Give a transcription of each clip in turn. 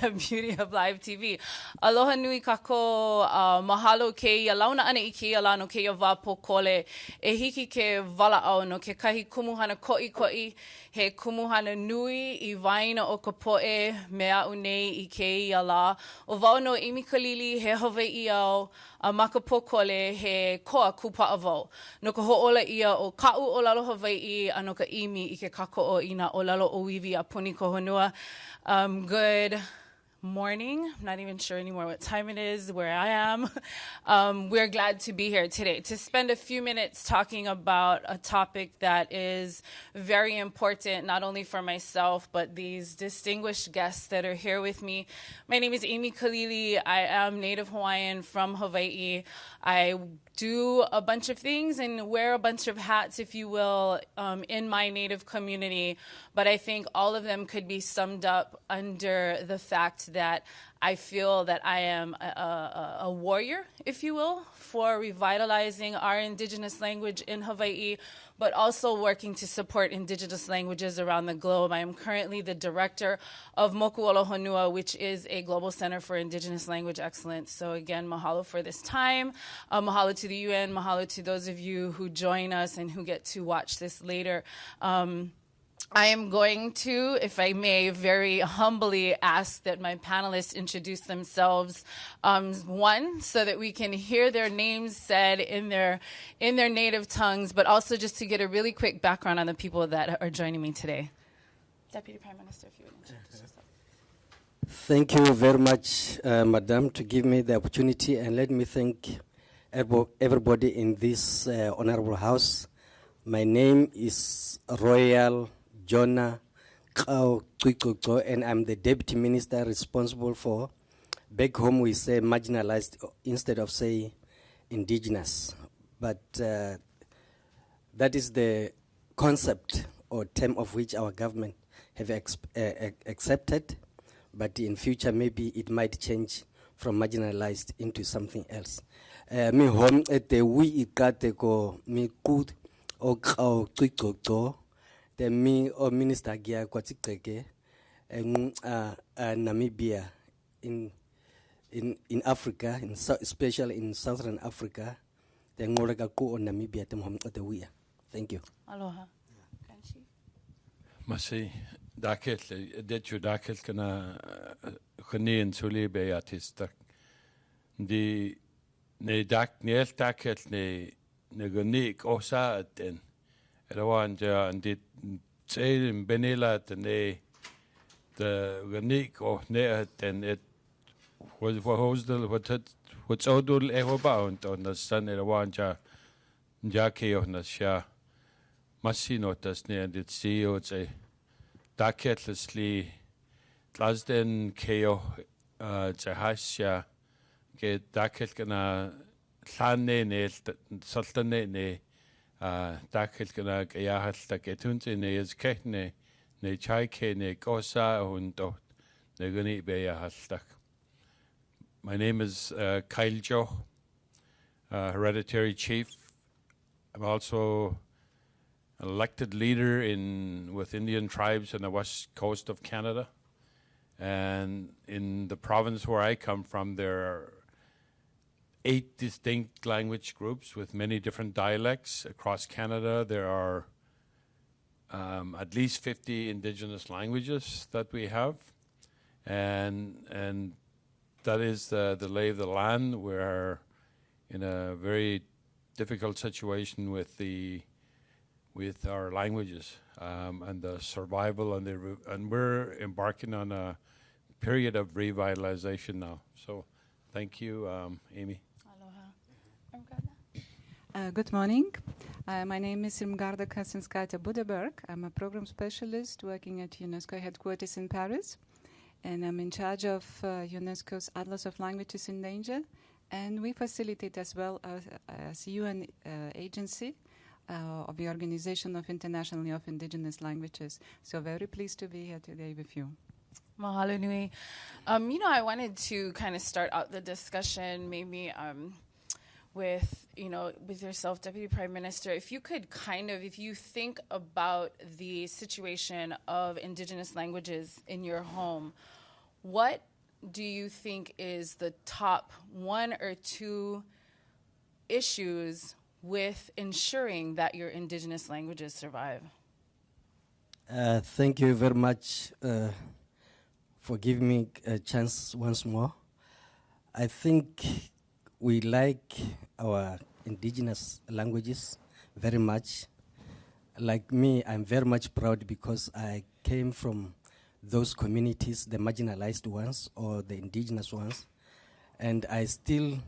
the beauty of live TV. Aloha nui kako, mahalo ke ia launa ana I ke ia lano ke ia wapo kole, e hiki ke wala'au no ke kahi kumuhana ko'i, he kumuhana nui I waina o ka po'e mea unei I ke ia la. O wau no Aimee Khalili he Hawaii au, a maka pokole he koa kupa'a wau. No ka ho'ola ia o ka'u o lalo Hawaii, a no ka imi I ke kako o ina o lalo o wiwi a puni ko honua. Good morning. I'm not even sure anymore what time it is, where I am. We're glad to be here today to spend a few minutes talking about a topic that is very important, not only for myself, but these distinguished guests that are here with me. My name is Aimee Khalili. I am Native Hawaiian from Hawaii. I do a bunch of things and wear a bunch of hats, if you will, in my Native community. But I think all of them could be summed up under the fact that I feel that I am a warrior, if you will, for revitalizing our indigenous language in Hawaii, but also working to support indigenous languages around the globe. I am currently the director of Mokuolo Honua, which is a global center for indigenous language excellence. So again, mahalo for this time. Mahalo to the UN, mahalo to those of you who join us and who get to watch this later. I am going to, if I may, very humbly ask that my panelists introduce themselves, one, so that we can hear their names said in their native tongues, but also just to get a really quick background on the people that are joining me today. Deputy Prime Minister, if you would introduce yourself. Thank you very much, Madam, to give me the opportunity, and let me thank everybody in this honorable house. My name is Royal Johan Kxao, and I'm the Deputy Minister responsible for, back home we say marginalized instead of say indigenous. But that is the concept or term of which our government have accepted, but in future maybe it might change from marginalized into something else. Me home at the we go me good or Kxao the me or Minister Gia Kwatsikeke Namibia in Africa, especially in Southern Africa, the Ngorega ko on Namibia the we. Thank you. Aloha. Masi dakel detu dakel kana khani en suli be artista di ne dak ne dakel ne gonik osa den Rowan ja and dit in Benela ne the gonik or ne den it was for hostel what's odul ehobound on the sun Rowan ja jake on the sha Masino das ne and it see it's a daketlessly Glasden Kxao Jahasha get dakel kana Lane ne Sultane ne dakel kana Gayahal da getunte ne is Kehne ne Chaike ne Gosa und ne Guni Beyahastak. My name is Kxao, hereditary chief. I'm also an elected leader with Indian tribes on the west coast of Canada. And in the province where I come from, there are 8 distinct language groups with many different dialects. Across Canada, there are at least 50 indigenous languages that we have. And that is the lay of the land. We're in a very difficult situation with our languages and the survival, and we're embarking on a period of revitalization now. So thank you, Aimee. Aloha. Good morning. My name is Irmgarda Kasinskaite Budeberg. I'm a program specialist working at UNESCO headquarters in Paris, and I'm in charge of UNESCO's Atlas of Languages in Danger, and we facilitate as well as UN agency of the Organization of Internationally of Indigenous Languages. So very pleased to be here today with you. Mahalo nui. I wanted to kind of start out the discussion maybe with yourself, Deputy Prime Minister. If you could if you think about the situation of indigenous languages in your home, what do you think is the top 1 or 2 issues with ensuring that your indigenous languages survive? Thank you very much for giving me a chance once more. I think we like our indigenous languages very much. Like me, I'm very much proud because I came from those communities, the marginalized ones or the indigenous ones, and I still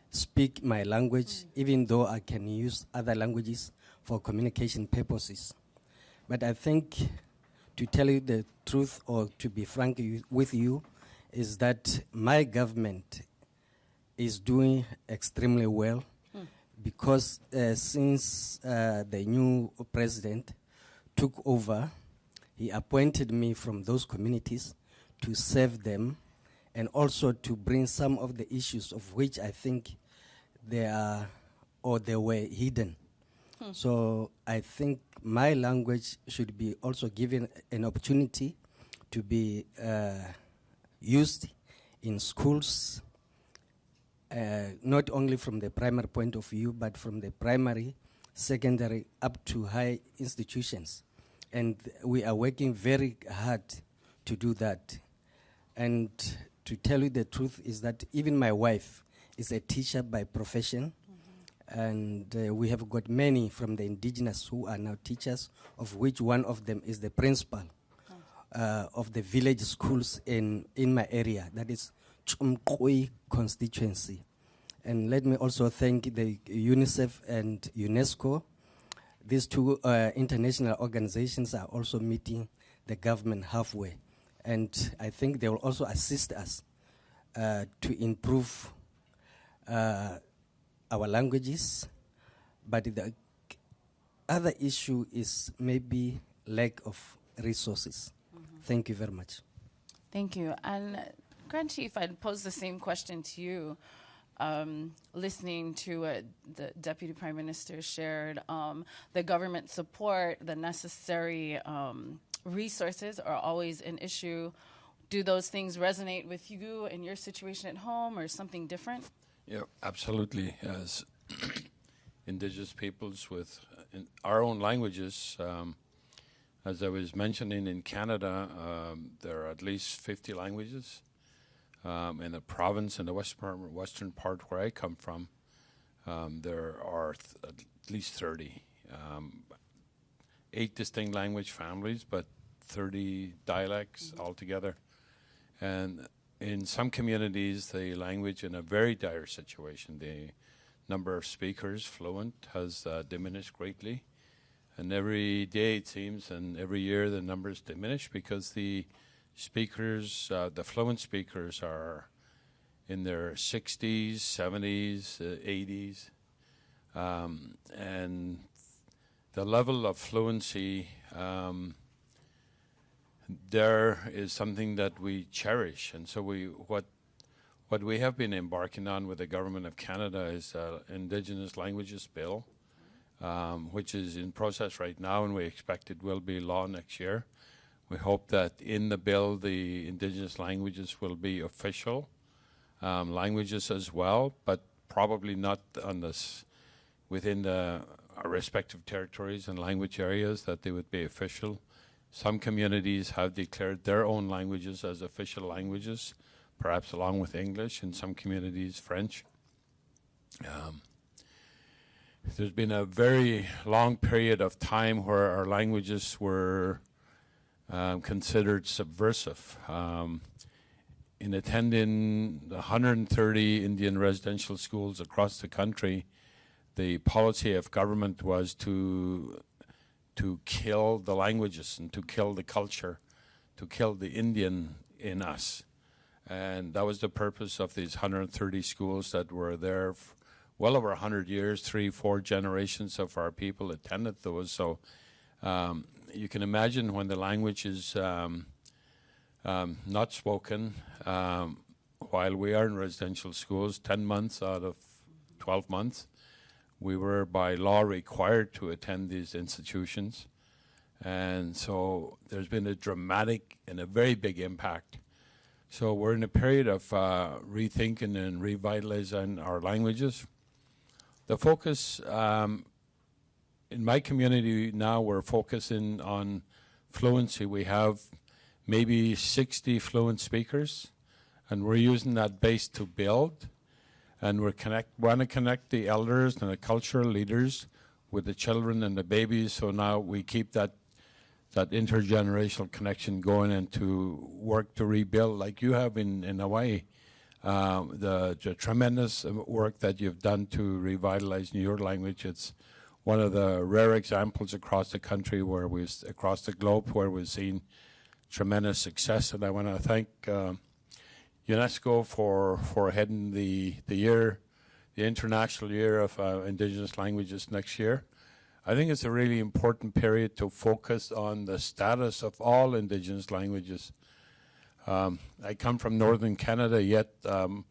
speak my language, even though I can use other languages for communication purposes. But I think, to tell you the truth or to be frank with you, is that my government is doing extremely well because since the new president took over, he appointed me from those communities to serve them and also to bring some of the issues of which I think they are or they were hidden. So I think my language should be also given an opportunity to be used in schools, not only from the primary point of view, but from the primary, secondary, up to high institutions. And we are working very hard to do that. And to tell you the truth is that even my wife is a teacher by profession. And we have got many from the indigenous who are now teachers, of which one of them is the principal of the village schools in my area. That is Chumkoi constituency. And let me also thank the UNICEF and UNESCO. These two international organizations are also meeting the government halfway. And I think they will also assist us to improve our languages. But the other issue is maybe lack of resources. Thank you very much. Thank you. And Grand Chief, I'd pose the same question to you. Listening to what the Deputy Prime Minister shared, the government support, the necessary resources are always an issue. Do those things resonate with you in your situation at home or something different? Yeah, absolutely. As indigenous peoples with our own languages, as I was mentioning in Canada, there are at least 50 languages. In the province, in the western part where I come from, there are at least 30. 8 distinct language families, but 30 dialects altogether. And in some communities, the language in a very dire situation. The number of speakers fluent has diminished greatly. And every day it seems, and every year the numbers diminish because the speakers, the fluent speakers are in their 60s, 70s, 80s. And the level of fluency there is something that we cherish. And so what we have been embarking on with the Government of Canada is an Indigenous Languages Bill, which is in process right now, and we expect it will be law next year. We hope that in the bill, the indigenous languages will be official languages as well, but probably not on this within our respective territories and language areas, that they would be official. Some communities have declared their own languages as official languages, perhaps along with English, in some communities French. There's been a very long period of time where our languages were considered subversive. In attending 130 Indian residential schools across the country, the policy of government was to kill the languages and to kill the culture, to kill the Indian in us. And that was the purpose of these 130 schools that were there well over 100 years. 3-4 generations of our people attended those. So you can imagine when the language is not spoken, while we are in residential schools, 10 months out of 12 months, we were by law required to attend these institutions. And so there's been a dramatic and a very big impact So we're in a period of rethinking and revitalizing our languages. The focus in my community now, we're focusing on fluency. We have maybe 60 fluent speakers, and we're using that base to build. And we want to connect the elders and the cultural leaders with the children and the babies. So now we keep that intergenerational connection going and to work to rebuild, like you have in Hawaii. The tremendous work that you've done to revitalize your language. It's one of the rare examples across the country across the globe where we've seen tremendous success. And I want to thank UNESCO for heading the International Year of Indigenous Languages next year. I think it's a really important period to focus on the status of all Indigenous languages. I come from northern Canada, yet I'm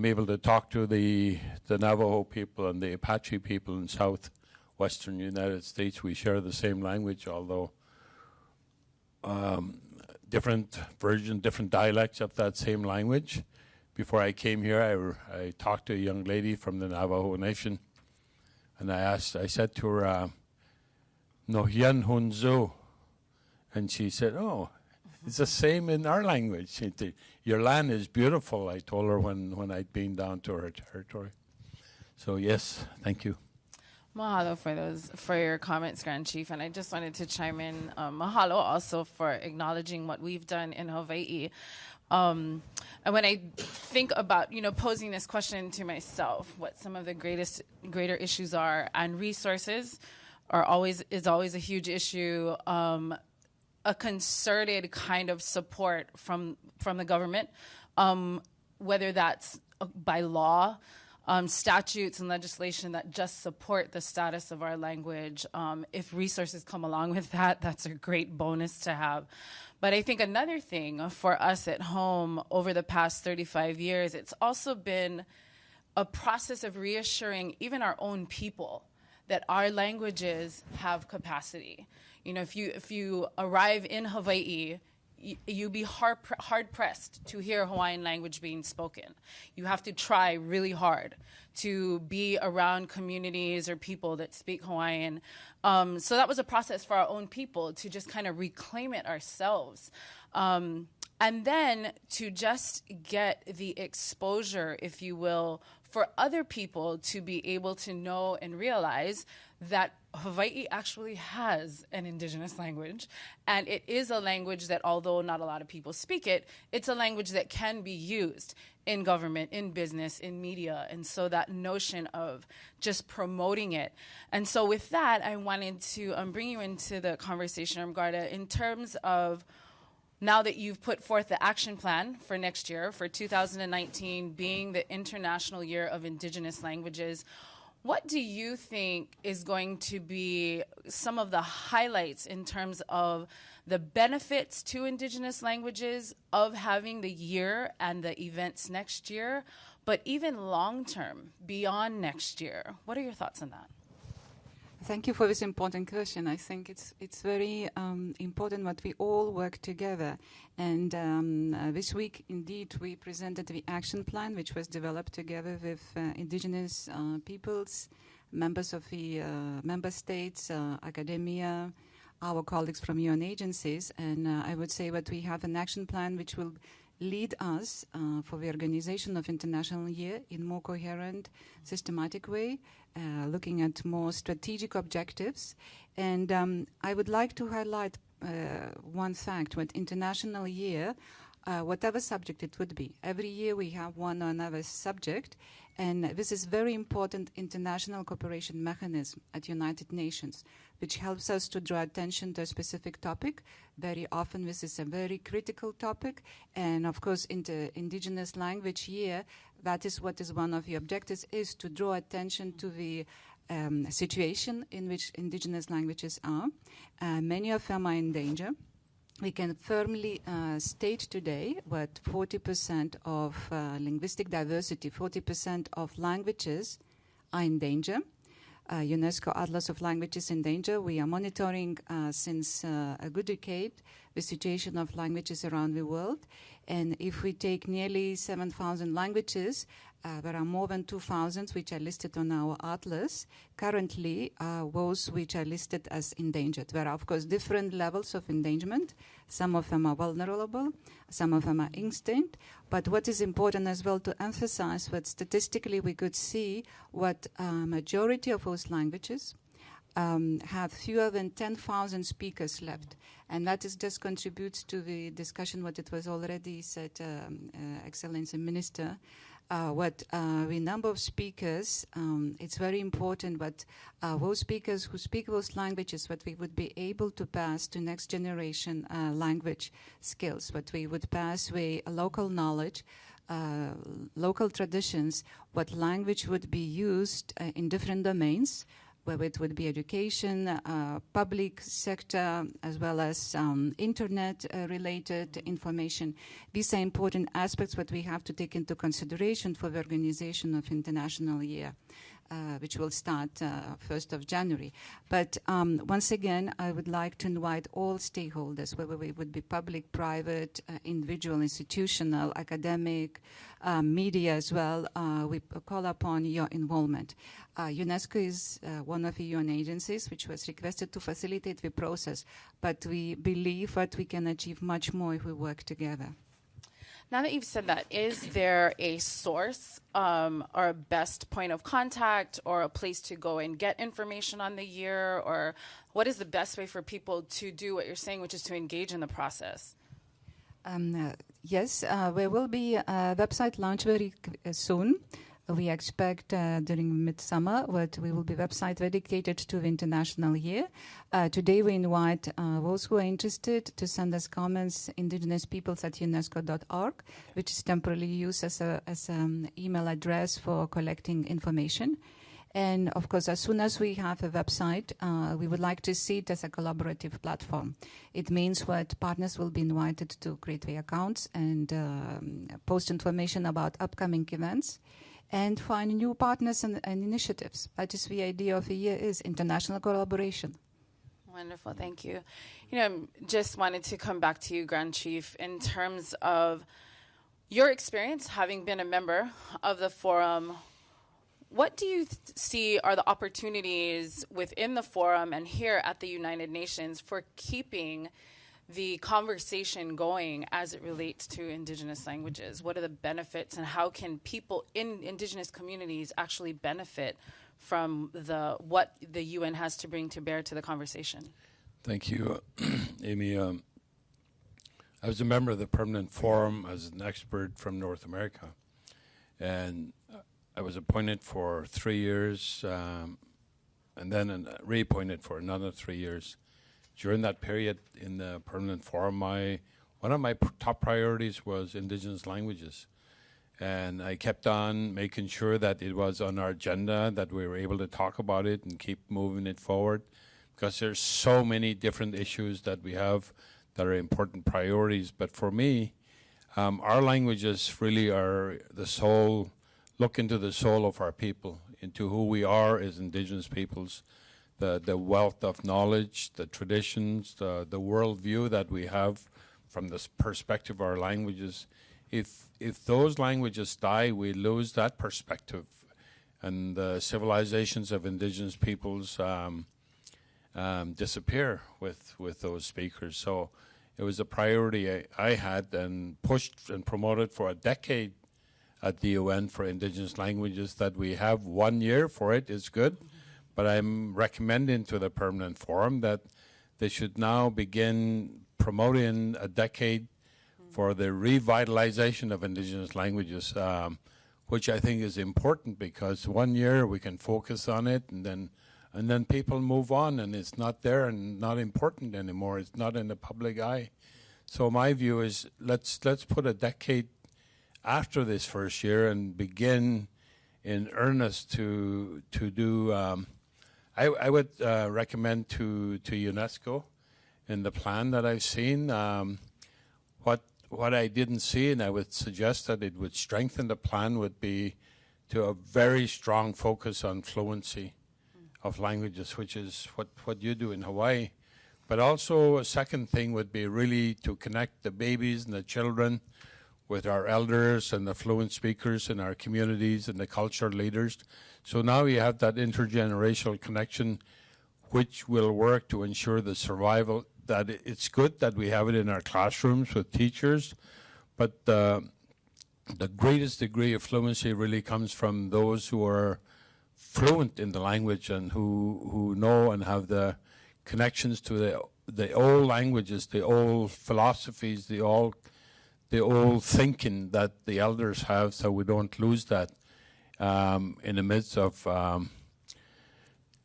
able to talk to the Navajo people and the Apache people in southwestern United States. We share the same language, although different versions, different dialects of that same language. Before I came here, I talked to a young lady from the Navajo Nation, and I said to her, "No hien hunzo," and she said, "Oh, it's the same in our language. Your land is beautiful," I told her when I'd been down to her territory. So yes, thank you. Mahalo for your comments, Grand Chief. And I just wanted to chime in. Mahalo also for acknowledging what we've done in Hawaii. And when I think about, posing this question to myself, what some of the greater issues are, and resources is always a huge issue. A concerted kind of support from the government, whether that's by law, statutes and legislation that just support the status of our language. If resources come along with that, that's a great bonus to have. But I think another thing for us at home over the past 35 years, it's also been a process of reassuring even our own people that our languages have capacity. If you arrive in Hawaii, you'd be hard-pressed to hear Hawaiian language being spoken. You have to try really hard to be around communities or people that speak Hawaiian. So that was a process for our own people to just kind of reclaim it ourselves. And then to just get the exposure, if you will, for other people to be able to know and realize that Hawaii actually has an indigenous language, and it is a language that, although not a lot of people speak it, it's a language that can be used in government, in business, in media, and so that notion of just promoting it. And so with that, I wanted to bring you into the conversation, Irmgarda, in terms of now that you've put forth the action plan for next year, for 2019 being the International Year of Indigenous Languages, what do you think is going to be some of the highlights in terms of the benefits to Indigenous languages of having the year and the events next year, but even long-term, beyond next year? What are your thoughts on that? Thank you for this important question. I think it's very important that we all work together. And this week, indeed, we presented the action plan, which was developed together with Indigenous peoples, members of the member states, academia, our colleagues from UN agencies. And I would say that we have an action plan which will lead us for the organization of International Year in more coherent, systematic way, looking at more strategic objectives. And I would like to highlight one fact with International Year, whatever subject it would be. Every year we have one or another subject, and this is very important international cooperation mechanism at United Nations, which helps us to draw attention to a specific topic. Very often this is a very critical topic, and of course in the Indigenous Language Year, that is what is one of the objectives, is to draw attention to the situation in which Indigenous languages are. Many of them are in danger. We can firmly state today that 40% of linguistic diversity, 40% of languages are in danger. UNESCO Atlas of Languages in Danger. We are monitoring since a good decade the situation of languages around the world. And if we take nearly 7,000 languages, there are more than 2,000 which are listed on our atlas. Currently, those which are listed as endangered. There are, of course, different levels of endangerment. Some of them are vulnerable, some of them are extinct. But what is important as well to emphasize that statistically we could see what majority of those languages have fewer than 10,000 speakers left. And that is just contributes to the discussion what it was already said, Excellency Minister, what the number of speakers, it's very important, but those speakers who speak those languages, what we would be able to pass to next generation language skills, what we would pass with local knowledge, local traditions, what language would be used in different domains, whether it would be education, public sector, as well as internet-related information. These are important aspects that we have to take into consideration for the organization of International Year, which will start 1st of January. But once again, I would like to invite all stakeholders, whether we would be public, private, individual, institutional, academic, media as well. We call upon your involvement. UNESCO is one of the UN agencies which was requested to facilitate the process, but we believe that we can achieve much more if we work together. Now that you've said that, is there a source or a best point of contact or a place to go and get information on the year? Or what is the best way for people to do what you're saying, which is to engage in the process? Yes, there will be a website launch very soon. We expect during midsummer that we will be website dedicated to the International Year. Today we invite those who are interested to send us comments, indigenouspeoples@unesco.org, which is temporarily used as an email address for collecting information. And of course, as soon as we have a website, we would like to see it as a collaborative platform. It means that partners will be invited to create their accounts and post information about upcoming events, and find new partners and initiatives. That is the idea of the year, is international collaboration. Wonderful, thank you. Just wanted to come back to you, Grand Chief, in terms of your experience having been a member of the forum. What do you see are the opportunities within the forum and here at the United Nations for keeping the conversation going as it relates to Indigenous languages? What are the benefits, and how can people in Indigenous communities actually benefit from what the UN has to bring to bear to the conversation? Thank you, Aimee. I was a member of the Permanent Forum as an expert from North America, and I was appointed for 3 years and then reappointed for another 3 years. During that period in the Permanent Forum, one of my top priorities was Indigenous languages. And I kept on making sure that it was on our agenda, that we were able to talk about it and keep moving it forward, because there's so many different issues that we have that are important priorities. But for me, our languages really are the soul, look into the soul of our people, into who we are as Indigenous peoples. The wealth of knowledge, the traditions, the worldview that we have from the perspective of our languages. If those languages die, we lose that perspective, and the civilizations of Indigenous peoples disappear with those speakers. So it was a priority I had and pushed and promoted for a decade at the UN for Indigenous languages. That we have 1 year for it is good. But I'm recommending to the Permanent Forum that they should now begin promoting a decade for the revitalization of Indigenous languages, which I think is important, because 1 year we can focus on it, and then people move on, and it's not there and not important anymore. It's not in the public eye. So my view is let's put a decade after this first year and begin in earnest to do. I would recommend to UNESCO in the plan that I've seen, what I didn't see, and I would suggest that it would strengthen the plan, would be to a very strong focus on fluency of languages, which is what you do in Hawaii. But also a second thing would be really to connect the babies and the children with our elders and the fluent speakers in our communities and the cultural leaders. So now you have that intergenerational connection, which will work to ensure the survival. That it's good that we have it in our classrooms with teachers, but the greatest degree of fluency really comes from those who are fluent in the language and who know and have the connections to the old languages, the old philosophies, the old thinking that the elders have, so we don't lose that in the midst of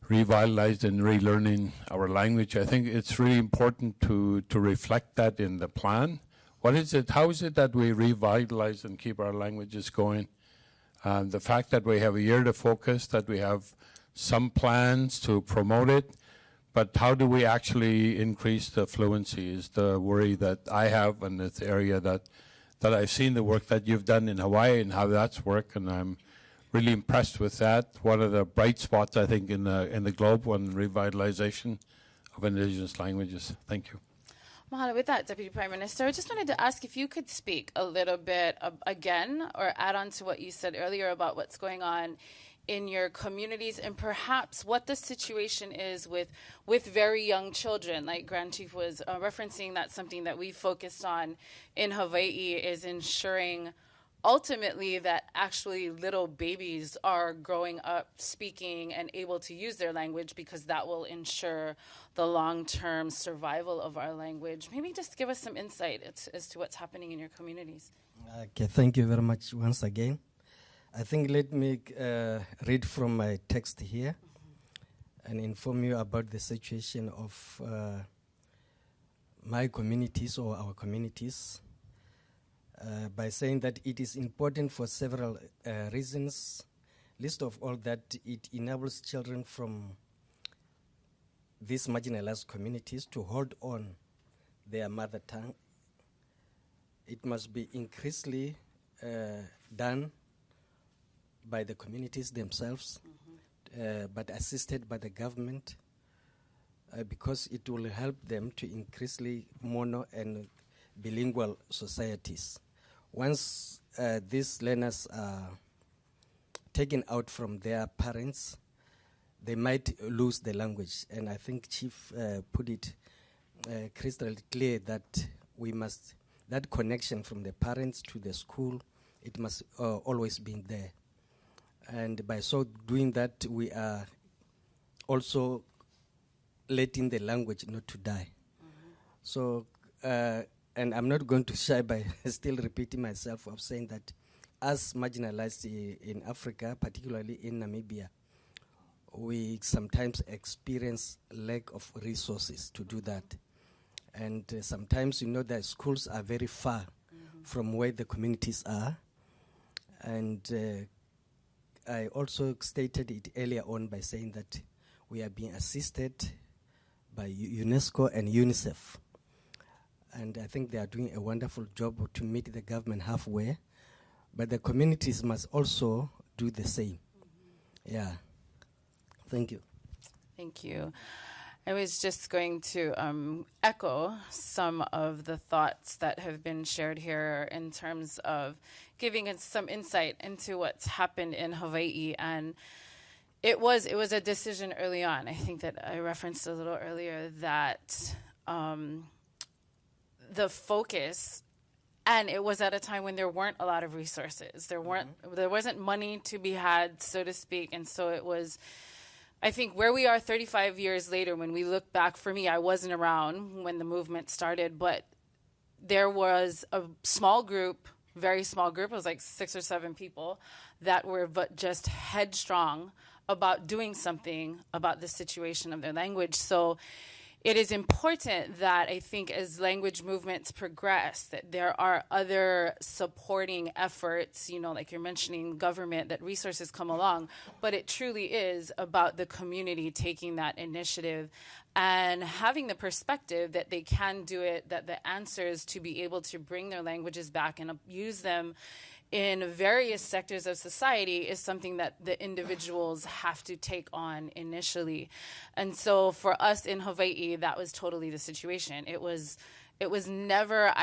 revitalizing and relearning our language. I think it's really important to reflect that in the plan. What is it? How is it that we revitalize and keep our languages going? The fact that we have a year to focus, that we have some plans to promote it, but how do we actually increase the fluency is the worry that I have, and it's the area that I've seen the work that you've done in Hawaii and how that's worked, and I'm really impressed with that. One of the bright spots, I think, in the globe on revitalization of Indigenous languages. Thank you. Mahalo. With that, Deputy Prime Minister, I just wanted to ask if you could speak a little bit again or add on to what you said earlier about what's going on in your communities and perhaps what the situation is with very young children. Like Grand Chief was referencing, that's something that we focused on in Hawaii, is ensuring ultimately that actually little babies are growing up speaking and able to use their language, because that will ensure the long-term survival of our language. Maybe just give us some insight as to what's happening in your communities. Okay, thank you very much once again. I think let me read from my text here and inform you about the situation of my communities or our communities by saying that it is important for several reasons. Least of all that it enables children from these marginalized communities to hold on their mother tongue. It must be increasingly done by the communities themselves, but assisted by the government, because it will help them to increasingly mono and bilingual societies. Once these learners are taken out from their parents, they might lose the language. And I think Chief put it crystal clear that we must, that connection from the parents to the school, it must always be there. And by so doing that, we are also letting the language not to die. So, and I'm not going to shy by still repeating myself of saying that as marginalized in Africa, particularly in Namibia, we sometimes experience lack of resources to do that. And sometimes, you know, the schools are very far from where the communities are. And I also stated it earlier on by saying that we are being assisted by UNESCO and UNICEF. And I think they are doing a wonderful job to meet the government halfway. But the communities must also do the same. Yeah. Thank you. Thank you. I was just going to echo some of the thoughts that have been shared here in terms of giving us some insight into what's happened in Hawaii. And it was a decision early on. I think that I referenced a little earlier that the focus, and it was at a time when there weren't a lot of resources. There wasn't money to be had, so to speak. And so it was, I think, where we are 35 years later, when we look back, for me, I wasn't around when the movement started, but there was a small group, very small group, it was like 6 or 7 people, that were just headstrong about doing something about the situation of their language. So it is important that, I think, as language movements progress, that there are other supporting efforts, you know, like you're mentioning government, that resources come along, but it truly is about the community taking that initiative and having the perspective that they can do it, that the answers to be able to bring their languages back and use them in various sectors of society is something that the individuals have to take on initially. And so for us in Hawaii, that was totally the situation. It was never,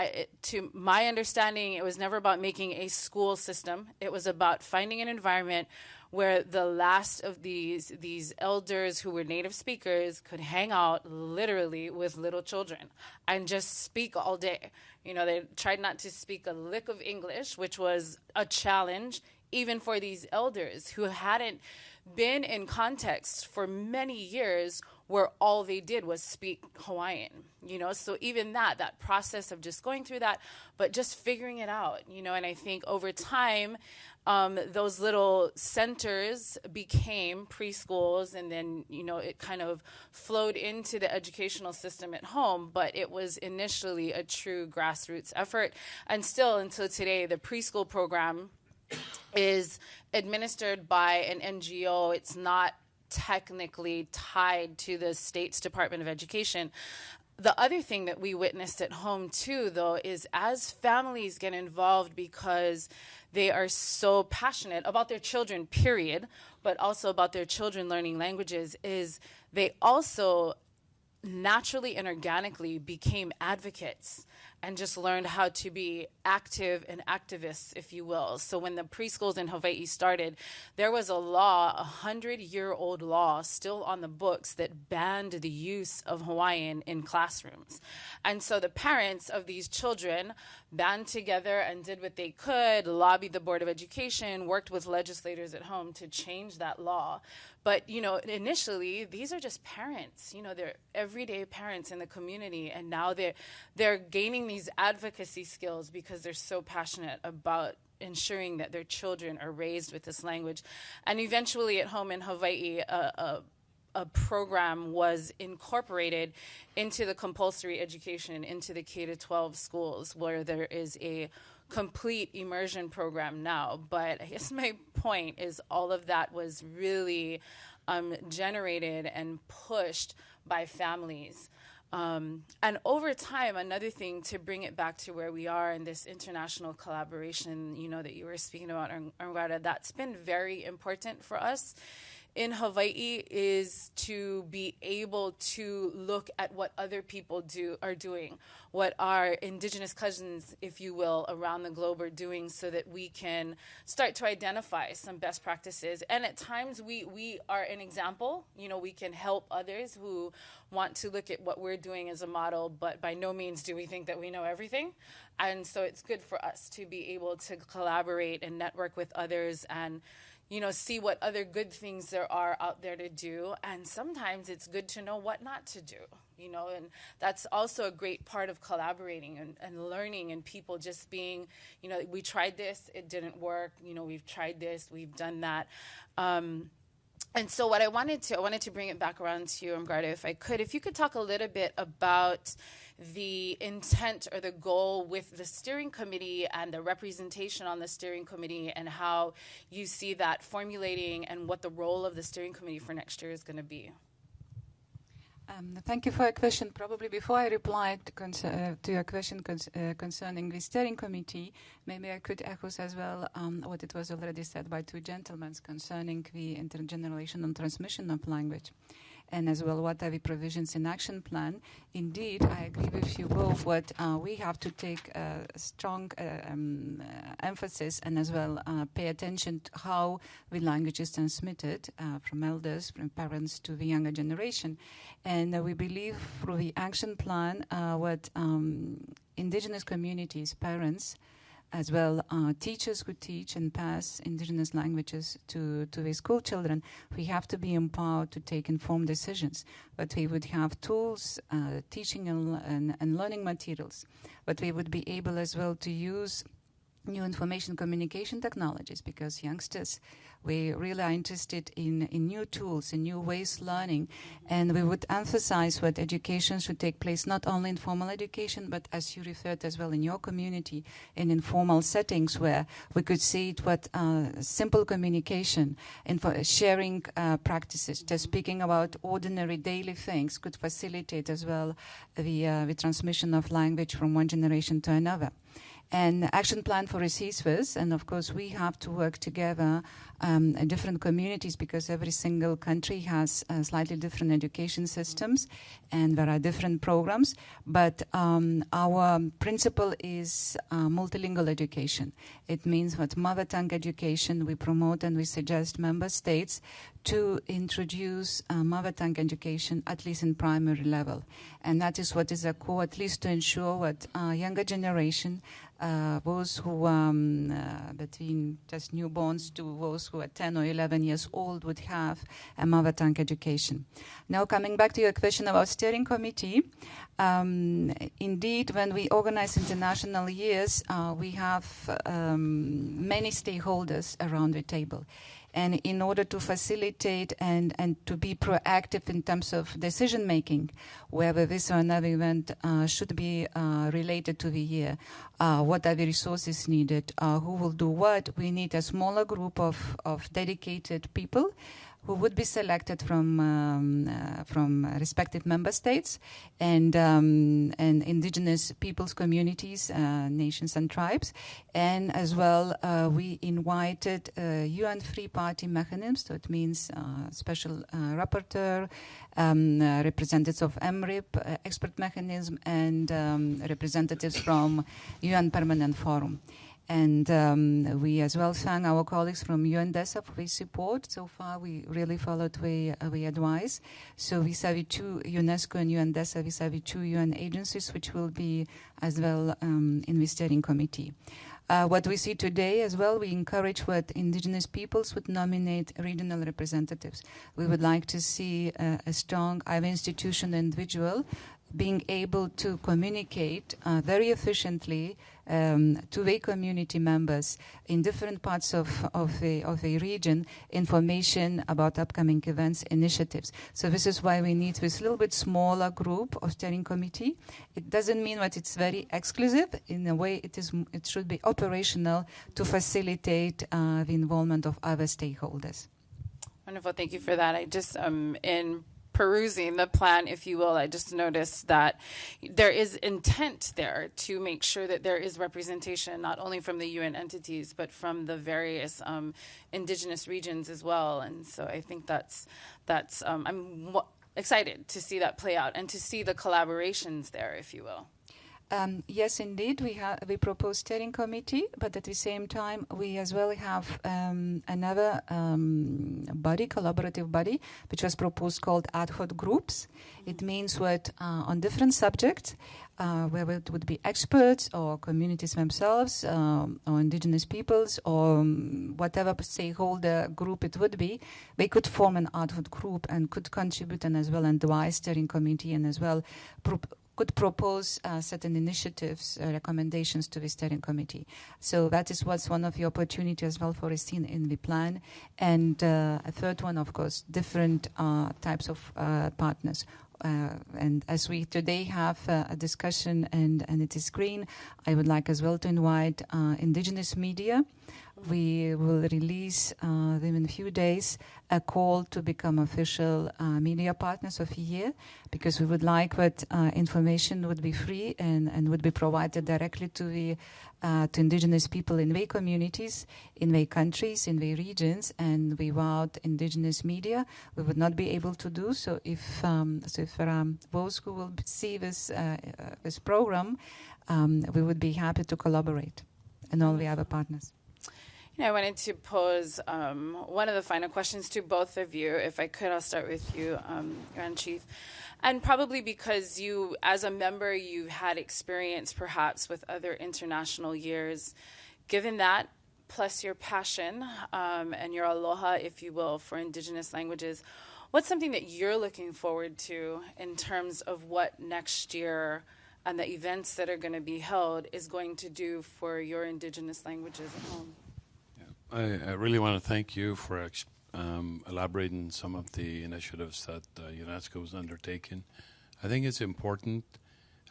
to my understanding, it was never about making a school system. It was about finding an environment where the last of these elders who were native speakers could hang out literally with little children and just speak all day. You know, they tried not to speak a lick of English, which was a challenge even for these elders who hadn't been in context for many years where all they did was speak Hawaiian, you know. So even that process of just going through that, but just figuring it out, you know. And I think over time, those little centers became preschools, and then, you know, it kind of flowed into the educational system at home. But it was initially a true grassroots effort. And still until today, the preschool program is administered by an NGO. It's not technically tied to the state's Department of Education. The other thing that we witnessed at home too, though, is as families get involved because they are so passionate about their children, period, but also about their children learning languages, is they also naturally and organically became advocates and just learned how to be active and activists, if you will. So when the preschools in Hawaii started, there was a law, a 100-year-old law still on the books that banned the use of Hawaiian in classrooms. And so the parents of these children band together and did what they could, lobbied the Board of Education, worked with legislators at home to change that law. But, you know, initially, these are just parents. You know, they're everyday parents in the community, and now they're gaining these advocacy skills because they're so passionate about ensuring that their children are raised with this language. And eventually, at home in Hawaii, a program was incorporated into the compulsory education, into the K-12 schools, where there is a complete immersion program now. But I guess my point is all of that was really generated and pushed by families. And over time, another thing to bring it back to where we are in this international collaboration, you know, that you were speaking about, Irmgarda, that's been very important for us in Hawaii, is to be able to look at what other people are doing, what our indigenous cousins, if you will, around the globe are doing, so that we can start to identify some best practices. And at times we are an example. You know, we can help others who want to look at what we're doing as a model, but by no means do we think that we know everything. And so it's good for us to be able to collaborate and network with others and, you know, see what other good things there are out there to do. And sometimes it's good to know what not to do, you know, and that's also a great part of collaborating and learning, and people just being, you know, we tried this, it didn't work, you know, we've tried this, we've done that. And so what I wanted to bring it back around to you, Irmgarda, if you could talk a little bit about the intent or the goal with the steering committee and the representation on the steering committee, and how you see that formulating and what the role of the steering committee for next year is going to be. Thank you for your question. Probably before I reply to your question concerning the steering committee, maybe I could echo as well what it was already said by two gentlemen concerning the intergenerational transmission of language, and as well what are the provisions in action plan. Indeed, I agree with you both. What we have to take a strong emphasis and as well pay attention to how the language is transmitted from elders, from parents to the younger generation. And we believe through the action plan what indigenous communities, parents, as well teachers who teach and pass indigenous languages to the school children, we have to be empowered to take informed decisions. But we would have tools, teaching and learning materials. But we would be able as well to use new information communication technologies, because youngsters, we really are interested in new tools, in new ways of learning, and we would emphasize what education should take place, not only in formal education, but as you referred as well in your community, in informal settings where we could see it, what simple communication and for sharing practices, just speaking about ordinary daily things could facilitate as well the transmission of language from one generation to another. and action plan for receivables. And of course, we have to work together, different communities, because every single country has slightly different education systems, and there are different programs. But our principle is multilingual education. It means that mother tongue education we promote, and we suggest member states to introduce mother tongue education, at least in primary level. And that is what is a core, at least to ensure that younger generation, those who between just newborns to those who are 10 or 11 years old, would have a mother tongue education. Now, coming back to your question about steering committee, indeed, when we organize international years, we have many stakeholders around the table. And in order to facilitate and to be proactive in terms of decision making, whether this or another event should be related to the year, what are the resources needed, who will do what, we need a smaller group of dedicated people who would be selected from respective member states and indigenous peoples, communities, nations and tribes. And as well, we invited UN three-party mechanisms, so it means special rapporteur, representatives of MRIP, expert mechanism, and representatives from UN Permanent Forum. And we as well thank our colleagues from UNDESA for their support. So far, we really followed the advice. So vis-à-vis two UNESCO and UNDESA, vis-à-vis two UN agencies, which will be as well in the steering committee. What we see today as well, we encourage what indigenous peoples would nominate regional representatives. We would like to see a strong either institution or individual being able to communicate very efficiently to the community members in different parts of the region information about upcoming events, initiatives. So this is why we need this little bit smaller group of steering committee. It doesn't mean that it's very exclusive. In a way, it should be operational to facilitate the involvement of other stakeholders. Wonderful, thank you for that. I just in perusing the plan, if you will, I just noticed that there is intent there to make sure that there is representation not only from the UN entities, but from the various indigenous regions as well. And so I think that's I'm excited to see that play out and to see the collaborations there, if you will. Yes, indeed, we propose steering committee, but at the same time, we as well have another body, collaborative body, which was proposed called ad hoc groups. It means what on different subjects, where it would be experts or communities themselves, or indigenous peoples, or whatever stakeholder group it would be, they could form an ad hoc group and could contribute and as well advise steering committee and as well could propose certain initiatives, recommendations to the steering committee. So that is what's one of the opportunities as well for us in the plan. And a third one, of course, different types of partners. And as we today have a discussion and it is green, I would like as well to invite Indigenous Media. We will release them in a few days a call to become official media partners of the year, because we would like that information would be free and would be provided directly to the to indigenous people in their communities, in their countries, in their regions, and without indigenous media, we would not be able to do so. If those who will see this this program, we would be happy to collaborate, and all the other partners. I wanted to pose one of the final questions to both of you. If I could, I'll start with you, Grand Chief. And probably because you, as a member, you had experience perhaps with other international years. Given that, plus your passion and your aloha, if you will, for Indigenous languages, what's something that you're looking forward to in terms of what next year and the events that are going to be held is going to do for your Indigenous languages at home? I really want to thank you for elaborating some of the initiatives that UNESCO has undertaken. I think it's important,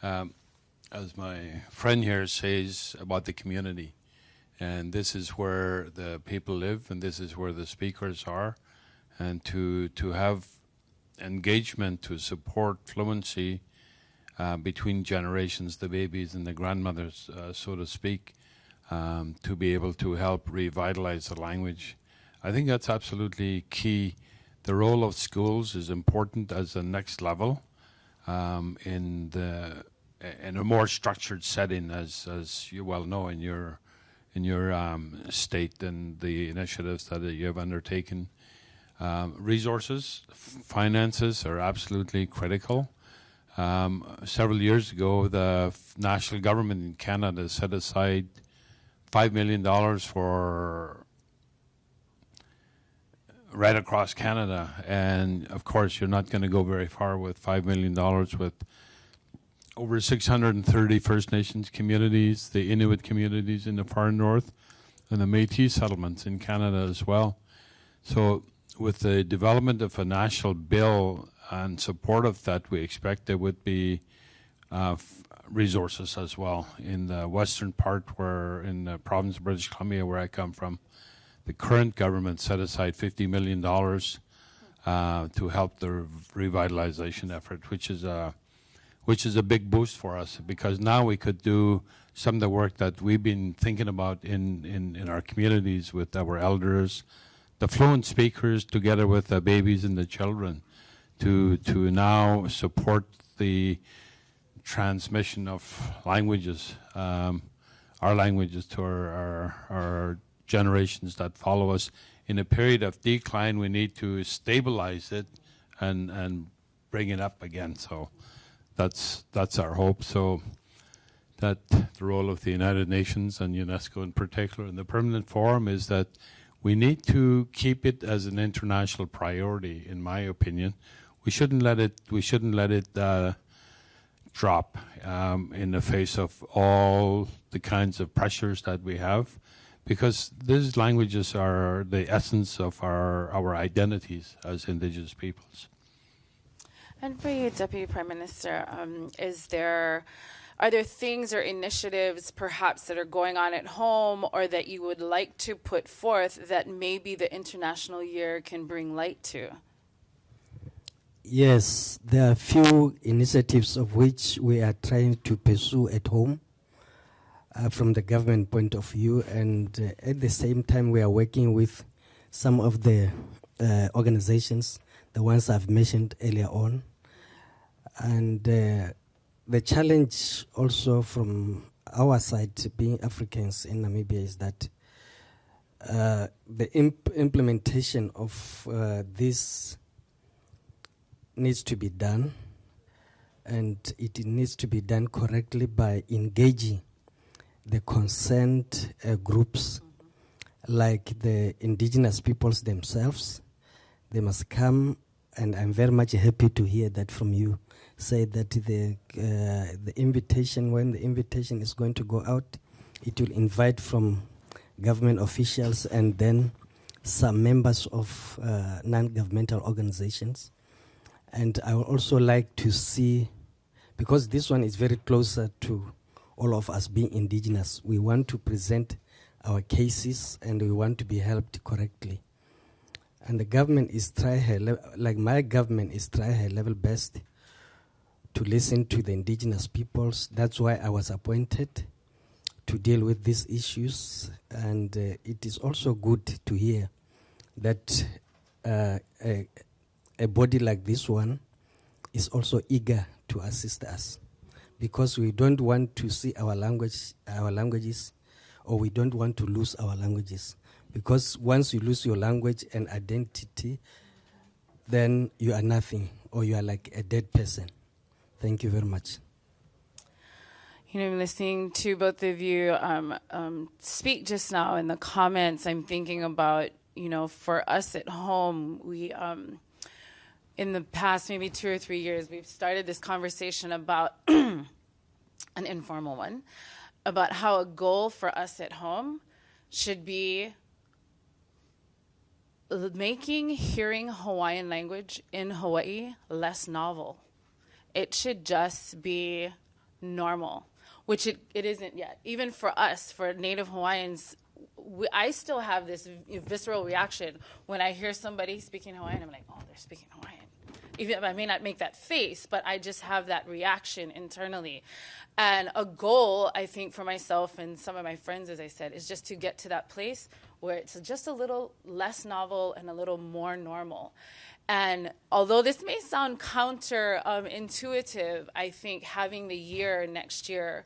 as my friend here says, about the community. And this is where the people live, and this is where the speakers are. And to have engagement to support fluency between generations, the babies and the grandmothers, so to speak, to be able to help revitalize the language. I think that's absolutely key. The role of schools is important as the next level in a more structured setting, as you well know in your state and the initiatives that you have undertaken. Resources, finances are absolutely critical. Several years ago, the national government in Canada set aside $5 million for right across Canada. And of course, you're not going to go very far with $5 million with over 630 First Nations communities, the Inuit communities in the far north, and the Métis settlements in Canada as well. So with the development of a national bill and support of that, we expect there would be resources as well. In the western part, where in the province of British Columbia, where I come from, the current government set aside $50 million to help the revitalization effort, which is a big boost for us, because now we could do some of the work that we've been thinking about in our communities with our elders, the fluent speakers, together with the babies and the children, to now support the transmission of languages, our languages, to our generations that follow us. In a period of decline, we need to stabilize it and bring it up again. So that's our hope. So that the role of the United Nations and UNESCO in particular in the Permanent Forum is that we need to keep it as an international priority, in my opinion. We shouldn't let it drop in the face of all the kinds of pressures that we have, because these languages are the essence of our identities as Indigenous peoples. And for you, Deputy Prime Minister, are there things or initiatives perhaps that are going on at home or that you would like to put forth that maybe the International Year can bring light to? Yes, there are a few initiatives of which we are trying to pursue at home from the government point of view, and at the same time we are working with some of the organizations, the ones I've mentioned earlier on. And the challenge also from our side, being Africans in Namibia, is that the implementation of this needs to be done, and it needs to be done correctly by engaging the concerned groups, like the indigenous peoples themselves. They must come, and I'm very much happy to hear that from you. Say that the invitation, when the invitation is going to go out, it will invite from government officials and then some members of non-governmental organizations. And I would also like to see, because this one is very closer to all of us being indigenous, we want to present our cases and we want to be helped correctly. And the government is like my government is trying her level best to listen to the indigenous peoples. That's why I was appointed to deal with these issues. And it is also good to hear that a body like this one is also eager to assist us, because we don't want to see our languages, or we don't want to lose our languages. Because once you lose your language and identity, then you are nothing, or you are like a dead person. Thank you very much. You know, listening to both of you speak just now in the comments, I'm thinking about, you know, for us at home, we, in the past maybe 2 or 3 years, we've started this conversation about, an informal one, about how a goal for us at home should be making hearing Hawaiian language in Hawaii less novel. It should just be normal, which it isn't yet. Even for us, for Native Hawaiians, I still have this visceral reaction when I hear somebody speaking Hawaiian. I'm like, oh, they're speaking Hawaiian. even I may not make that face, but I just have that reaction internally. And a goal, I think, for myself and some of my friends, as I said, is just to get to that place where it's just a little less novel and a little more normal. And although this may sound counterintuitive, I think having the year next year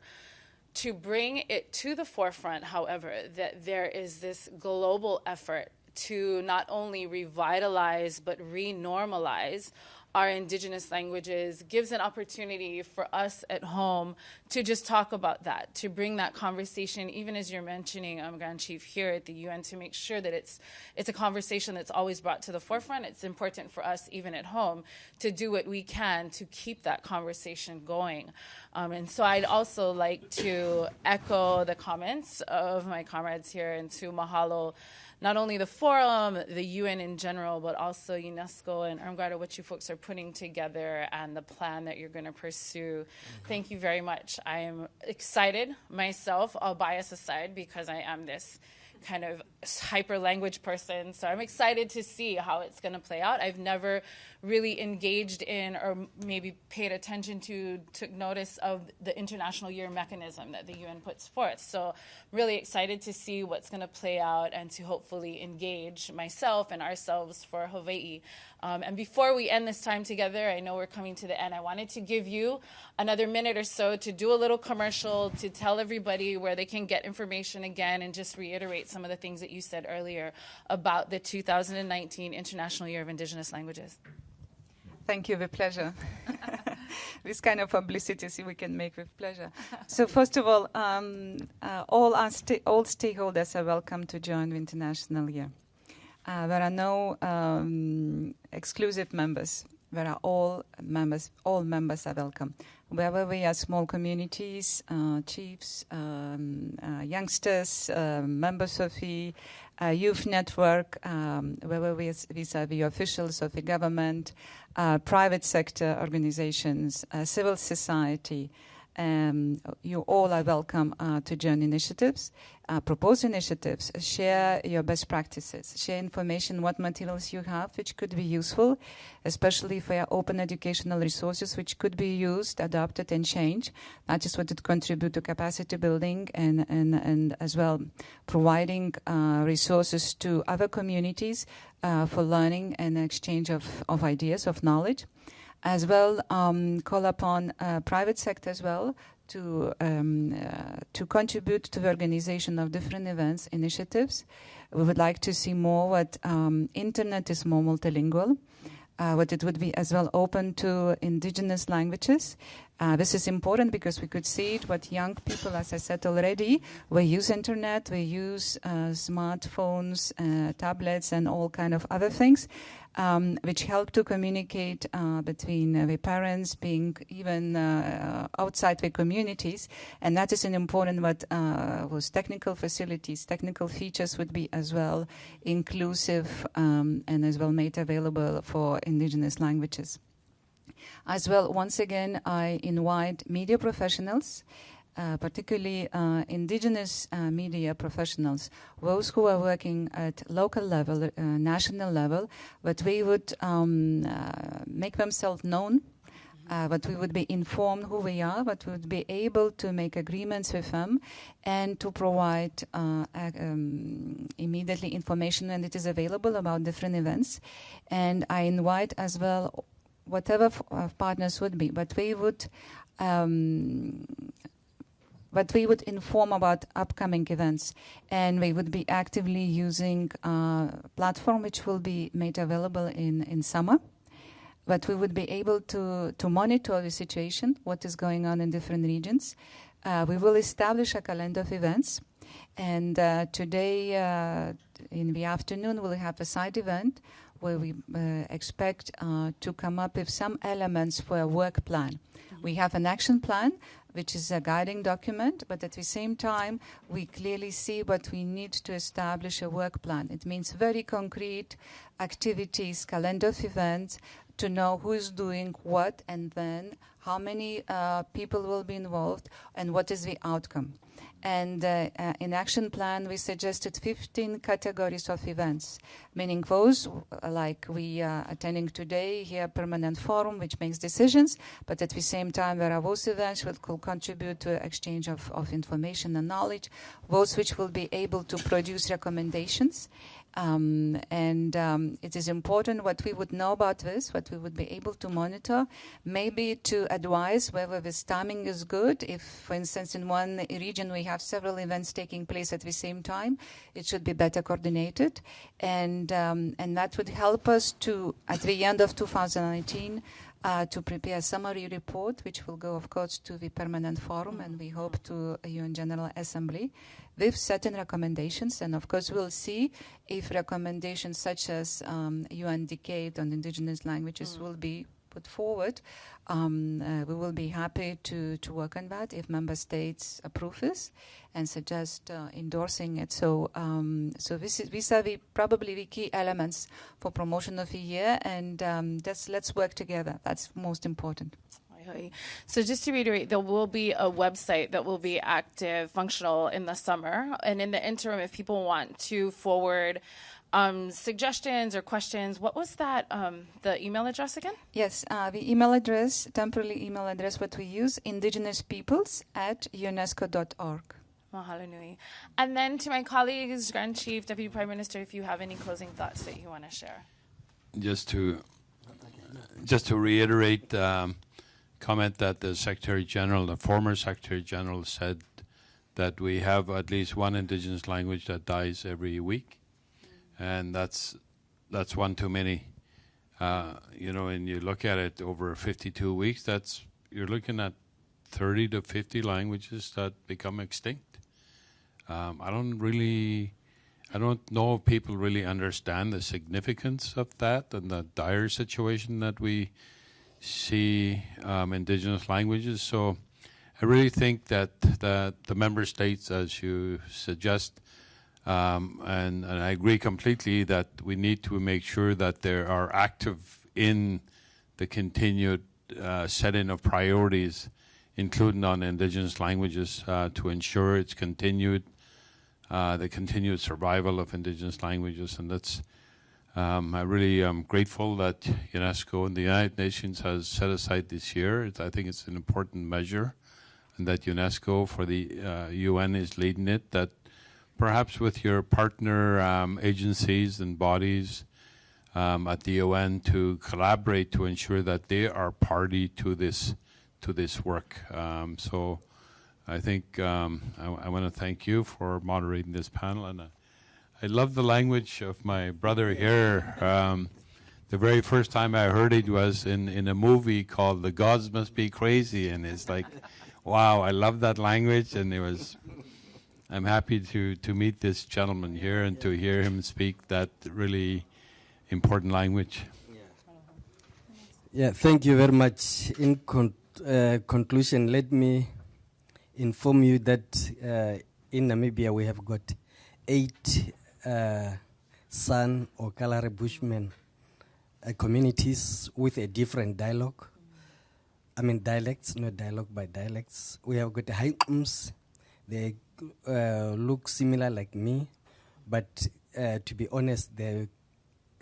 to bring it to the forefront, however, that there is this global effort to not only revitalize but re-normalize our Indigenous languages gives an opportunity for us at home to just talk about that, to bring that conversation, even as you're mentioning, Grand Chief, here at the UN, to make sure that it's a conversation that's always brought to the forefront. It's important for us, even at home, to do what we can to keep that conversation going. And so I'd also like to echo the comments of my comrades here and to mahalo not only the forum, the UN in general, but also UNESCO and Irmgarda, what you folks are putting together and the plan that you're going to pursue. Thank you very much. I am excited myself, all bias aside, because I am this kind of hyper language person. So I'm excited to see how it's going to play out. I've never really engaged in or maybe paid attention to, took notice of the International Year mechanism that the UN puts forth. So really excited to see what's going to play out and to hopefully engage myself and ourselves for Hawaii. And before we end this time together, I know we're coming to the end, I wanted to give you another minute or so to do a little commercial, to tell everybody where they can get information again, and just reiterate some of the things that you said earlier about the 2019 International Year of Indigenous Languages. Thank you, with pleasure. This kind of publicity we can make with pleasure. So first of all all stakeholders are welcome to join the International Year. There are no exclusive members. There are all members are welcome. Wherever we are small communities, chiefs, youngsters, members of the youth network, wherever we are the officials of the government, private sector organizations, civil society, you all are welcome to join initiatives, propose initiatives, share your best practices, share information, what materials you have which could be useful, especially for your open educational resources which could be used, adopted and changed, not just what it contribute to capacity building and as well providing resources to other communities for learning and exchange of ideas, of knowledge. As well, call upon private sector as well to contribute to the organization of different events, initiatives. We would like to see more what internet is more multilingual, what it would be as well open to indigenous languages. This is important because we could see it, what young people, as I said already, we use internet, we use smartphones, tablets and all kind of other things, which help to communicate between the parents, being even outside the communities. And that is an important what was technical facilities, technical features would be as well inclusive and as well made available for indigenous languages. As well, once again, I invite media professionals, particularly indigenous media professionals, those who are working at local level, national level, but we would make themselves known, but we would be informed who we are, but we would be able to make agreements with them and to provide immediately information when it is available about different events. And I invite as well whatever partners would be, but we would inform about upcoming events, and we would be actively using a platform which will be made available in summer. But we would be able to monitor the situation, what is going on in different regions. We will establish a calendar of events, and today in the afternoon we'll have a side event where we expect to come up with some elements for a work plan. Mm-hmm. We have an action plan, which is a guiding document, but at the same time, we clearly see what we need to establish a work plan. It means very concrete activities, calendar of events, to know who is doing what and then how many people will be involved and what is the outcome. And in action plan, we suggested 15 categories of events, meaning those like we are attending today here, permanent forum, which makes decisions, but at the same time, there are those events which will contribute to exchange of information and knowledge, those which will be able to produce recommendations. It is important what we would know about this, what we would be able to monitor, maybe to advise whether this timing is good. If, for instance, in one region we have several events taking place at the same time, it should be better coordinated. And that would help us to, at the end of 2019, to prepare a summary report, which will go, of course, to the Permanent Forum, and we hope to a UN General Assembly, with certain recommendations. And, of course, we'll see if recommendations such as UN Decade on Indigenous Languages will be put forward. We will be happy to work on that if member states approve this and suggest endorsing it. So these are probably the key elements for promotion of the year, and let's work together. That's most important. So just to reiterate, there will be a website that will be active, functional in the summer. And in the interim, if people want to forward suggestions or questions, what was that, the email address again? Yes, the email address, temporary email address, what we use, indigenouspeoples@unesco.org. Mahalo nui. And then to my colleagues, Grand Chief, Deputy Prime Minister, if you have any closing thoughts that you want to share. Just to reiterate, comment that the Secretary General, the former Secretary General, said that we have at least one Indigenous language that dies every week, and that's one too many. And you look at it over 52 weeks, you're looking at 30 to 50 languages that become extinct. I don't know if people really understand the significance of that and the dire situation that we see Indigenous languages. So I really think that the member states, as you suggest, and I agree completely that we need to make sure that they are active in the continued setting of priorities, including on Indigenous languages, to ensure its the continued survival of Indigenous languages. And that's I really am grateful that UNESCO and the United Nations has set aside this year. I think it's an important measure, and that UNESCO for the UN is leading it, that perhaps with your partner agencies and bodies at the UN to collaborate to ensure that they are party to this work. So I think I want to thank you for moderating this panel, and I love the language of my brother here. The very first time I heard it was in a movie called The Gods Must Be Crazy, and it's like, wow, I love that language, and I'm happy to meet this gentleman here and to hear him speak that really important language. Yeah, thank you very much. In conclusion, let me inform you that in Namibia we have got 8 San or Kalahari Bushmen communities with a different dialogue. I mean dialects, not dialogue by dialects. We have got Haikums. They look similar like me, but to be honest, they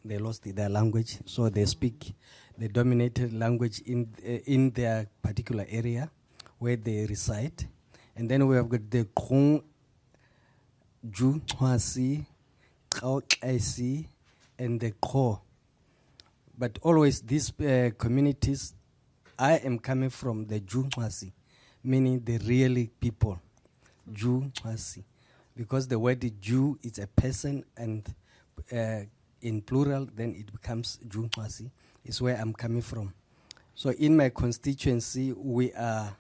lost their language, so they speak the dominated language in their particular area where they reside. And then we have got the Kxao, Kxao, and the Kxao. But always these communities, I am coming from the Juhasi, meaning the really people, Juhasi, because the word Jew is a person, and in plural, then it becomes Juhasi. Is where I'm coming from. So in my constituency, we are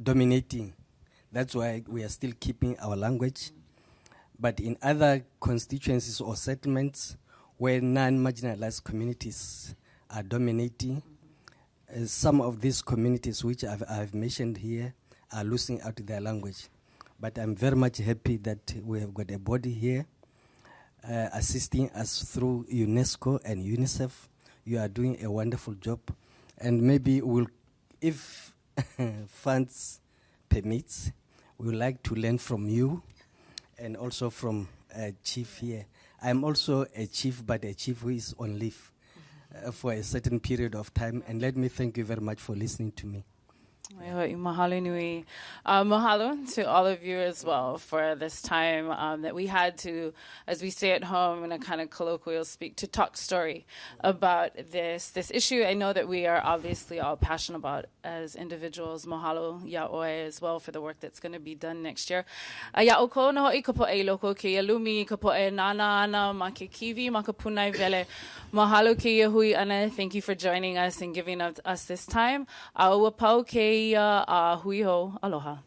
dominating. That's why we are still keeping our language. But in other constituencies or settlements where non-marginalized communities are dominating, some of these communities which I've mentioned here are losing out their language. But I'm very much happy that we have got a body here assisting us through UNESCO and UNICEF. You are doing a wonderful job. And maybe if funds permits, We would like to learn from you and also from Chief here. I'm also a chief, but a chief who is on leave for a certain period of time. And let me thank you very much for listening to me. Mahalo nui. Mahalo to all of you as well for this time that we had to, as we stay at home in a kind of colloquial speak, to talk story about this issue. I know that we are obviously all passionate about as individuals. Mahalo Ya'oi as well for the work that's going to be done next year. Ya'oko no ho'i kapo'e loko ke yalumi kapo'e nana ana ma ke kiwi ma ka punai vele. Mahalo ke yahui ana. Thank you for joining us and giving us this time. Aua pau ke huiho. Aloha.